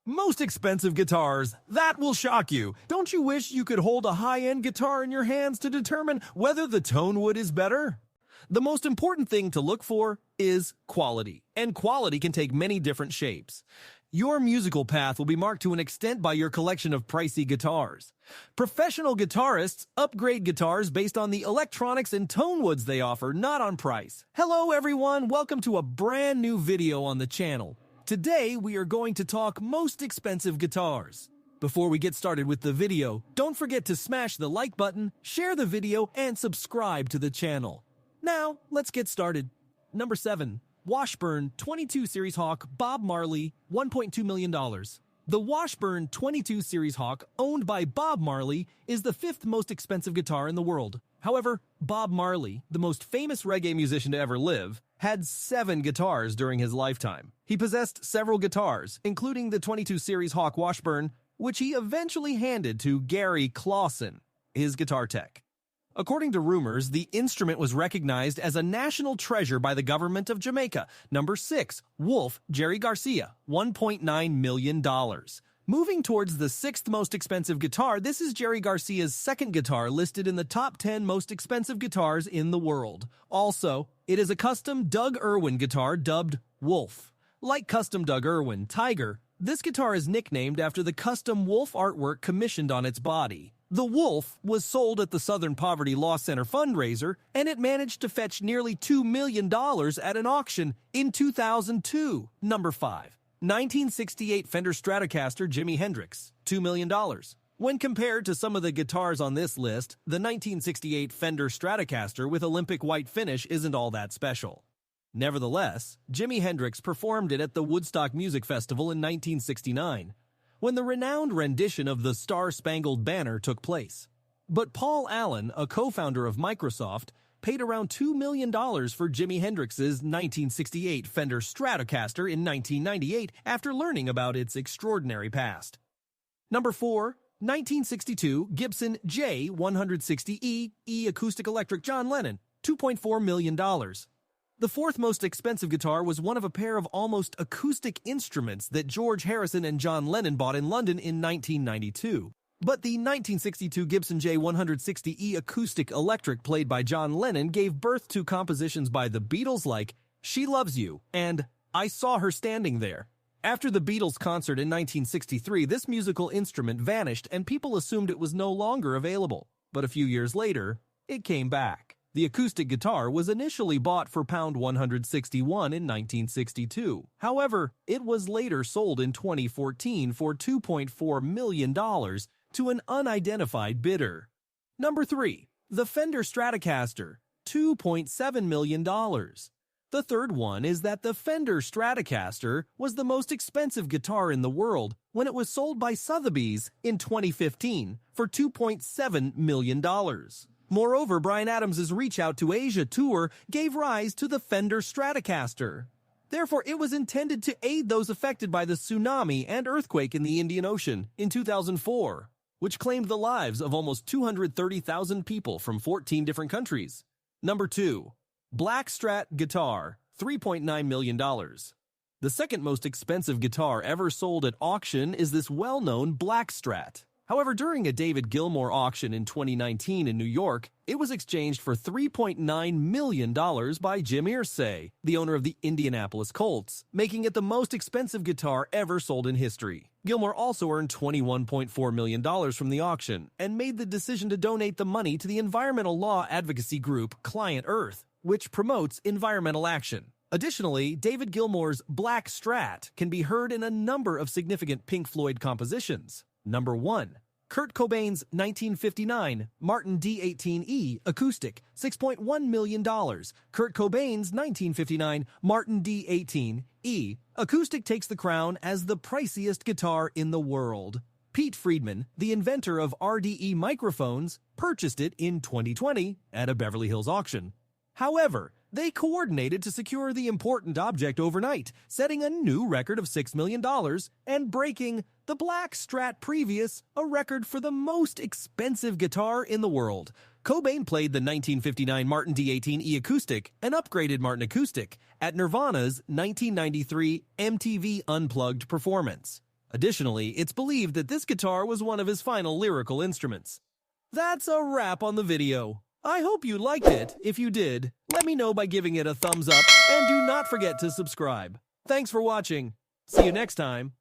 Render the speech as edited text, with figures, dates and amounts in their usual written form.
Most expensive guitars. That will shock you. Don't you wish you could hold a high-end guitar in your hands to determine whether the tone wood is better? The most important thing to look for is quality, and quality can take many different shapes. Your musical path will be marked to an extent by your collection of pricey guitars. Professional guitarists upgrade guitars based on the electronics and tone woods they offer, not on price. Hello everyone, welcome to a brand new video on the channel. Today we are going to talk most expensive guitars. Before we get started with the video, don't forget to smash the like button, share the video, and subscribe to the channel. Now, let's get started. Number 7. Washburn 22 Series Hawk Bob Marley, $1.2 million. The Washburn 22 Series Hawk, owned by Bob Marley, is the 5th most expensive guitar in the world. However, Bob Marley, the most famous reggae musician to ever live, had 7 guitars during his lifetime. He possessed several guitars, including the 22 Series Hawk Washburn, which he eventually handed to Gary Clausen, his guitar tech. According to rumors, the instrument was recognized as a national treasure by the government of Jamaica. Number 6. Wolf Jerry Garcia, $1.9 million. Moving towards the 6th most expensive guitar, this is Jerry Garcia's second guitar listed in the top 10 most expensive guitars in the world. Also, it is a custom Doug Irwin guitar dubbed Wolf. Like custom Doug Irwin Tiger, this guitar is nicknamed after the custom wolf artwork commissioned on its body. The Wolf was sold at the Southern Poverty Law Center fundraiser, and it managed to fetch nearly $2 million at an auction in 2002. Number 5. 1968 Fender Stratocaster Jimi Hendrix, $2 million. When compared to some of the guitars on this list, the 1968 Fender Stratocaster with Olympic white finish isn't all that special. Nevertheless, Jimi Hendrix performed it at the Woodstock Music Festival in 1969. When the renowned rendition of the Star-Spangled Banner took place. But Paul Allen, a co-founder of Microsoft, paid around $2 million for Jimi Hendrix's 1968 Fender Stratocaster in 1998 after learning about its extraordinary past. Number 4. 1962 Gibson J160E Acoustic Electric John Lennon, $2.4 million. The 4th most expensive guitar was one of a pair of almost acoustic instruments that George Harrison and John Lennon bought in London in 1992. But the 1962 Gibson J160E Acoustic Electric played by John Lennon gave birth to compositions by the Beatles like She Loves You and I Saw Her Standing There. After the Beatles concert in 1963, this musical instrument vanished and people assumed it was no longer available. But a few years later, it came back. The acoustic guitar was initially bought for £161 in 1962. However, it was later sold in 2014 for $2.4 million to an unidentified bidder. Number 3. The Fender Stratocaster, $2.7 million. The third one is that the Fender Stratocaster was the most expensive guitar in the world when it was sold by Sotheby's in 2015 for $2.7 million. Moreover, Bryan Adams' Reach Out to Asia tour gave rise to the Fender Stratocaster. Therefore, it was intended to aid those affected by the tsunami and earthquake in the Indian Ocean in 2004, which claimed the lives of almost 230,000 people from 14 different countries. Number 2. Black Strat Guitar, $3.9 million. The second most expensive guitar ever sold at auction is this well-known Black Strat. However, during a David Gilmour auction in 2019 in New York, it was exchanged for $3.9 million by Jim Irsay, the owner of the Indianapolis Colts, making it the most expensive guitar ever sold in history. Gilmour also earned $21.4 million from the auction and made the decision to donate the money to the environmental law advocacy group Client Earth, which promotes environmental action. Additionally, David Gilmour's Black Strat can be heard in a number of significant Pink Floyd compositions. Number 1. Kurt Cobain's 1959 Martin D18E Acoustic, $6.1 million. Kurt Cobain's 1959 Martin D18E Acoustic takes the crown as the priciest guitar in the world. Pete Friedman, the inventor of RDE microphones, purchased it in 2020 at a Beverly Hills auction. However, they coordinated to secure the important object overnight, setting a new record of $6 million and breaking the Black Strat previous, a record for the most expensive guitar in the world. Cobain played the 1959 Martin D18E Acoustic, an upgraded Martin Acoustic, at Nirvana's 1993 MTV Unplugged performance. Additionally, it's believed that this guitar was one of his final lyrical instruments. That's a wrap on the video. I hope you liked it. If you did, let me know by giving it a thumbs up, and do not forget to subscribe. Thanks for watching. See you next time.